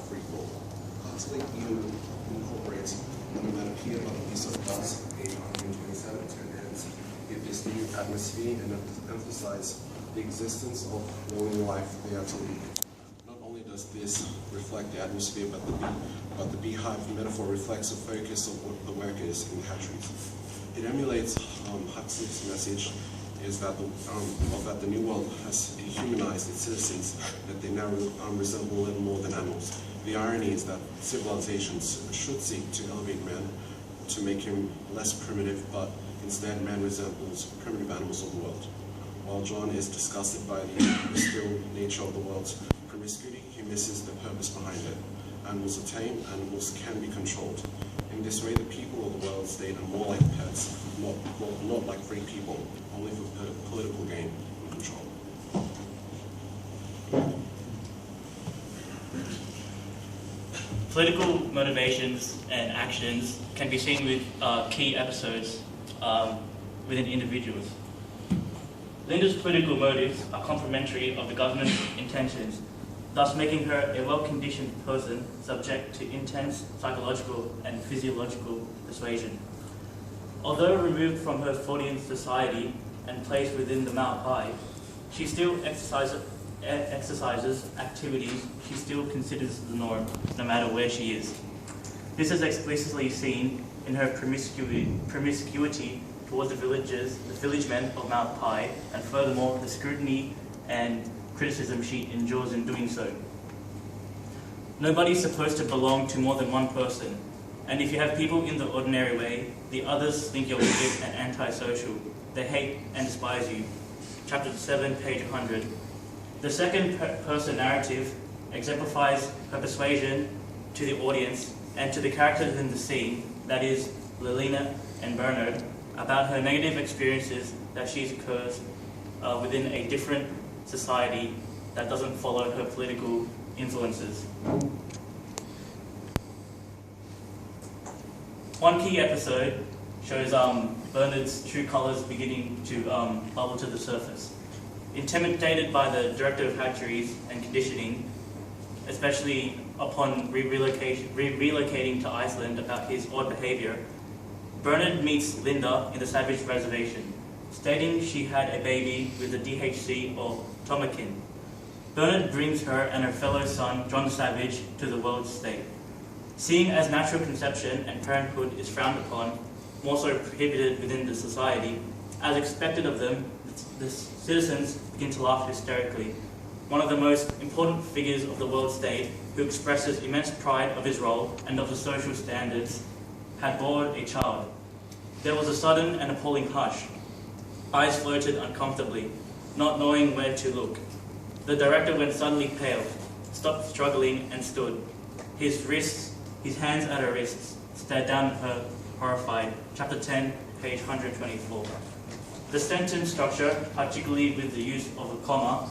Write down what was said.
free for all. Catholic EU incorporates an onomatopoeia by the use of thus, page 127, to enhance this new atmosphere and emphasize the existence of knowing life there to lead. Not only does this reflect the atmosphere, but the beehive metaphor reflects the focus of what the work is in hatcheries. It emulates Huxley's message is that the New World has dehumanized its citizens, that they now resemble little more than animals. The irony is that civilizations should seek to elevate man, to make him less primitive, but instead man resembles primitive animals of the world. While John is disgusted by the still nature of the world's promiscuity, he misses the purpose behind it. Animals are tame, animals can be controlled. In this way, the people of the world state are more like pets, not like free people, only for political gain and control. Political motivations and actions can be seen with key episodes within individuals. Linda's political motives are complementary of the government's intentions, thus making her a well-conditioned person subject to intense psychological and physiological persuasion. Although removed from her Freudian society and placed within the Mount Pi, she still exercises activities she still considers the norm, no matter where she is. This is explicitly seen in her promiscuity towards the village men of Mount Pi, and furthermore, the scrutiny and criticism she endures in doing so. Nobody's supposed to belong to more than one person, and if you have people in the ordinary way, the others think you're wicked and antisocial. They hate and despise you. Chapter 7, page 100. The second person narrative exemplifies her persuasion to the audience and to the characters in the scene, that is, Lilina and Bernard, about her negative experiences that she occurs within a different society that doesn't follow her political influences. One key episode shows Bernard's true colours beginning to bubble to the surface. Intimidated by the director of hatcheries and conditioning, especially upon relocating to Iceland about his odd behaviour, Bernard meets Linda in the Savage Reservation, stating she had a baby with the DHC or Tomakin. Bernard brings her and her fellow son, John Savage, to the world state. Seeing as natural conception and parenthood is frowned upon, more so prohibited within the society, as expected of them, the citizens begin to laugh hysterically. One of the most important figures of the world state, who expresses immense pride of his role and of the social standards, had bore a child. There was a sudden and appalling hush. Eyes floated uncomfortably, not knowing where to look. The director went suddenly pale, stopped struggling and stood. His hands at her wrists, stared down at her, horrified. Chapter 10, page 124. The sentence structure, particularly with the use of a comma,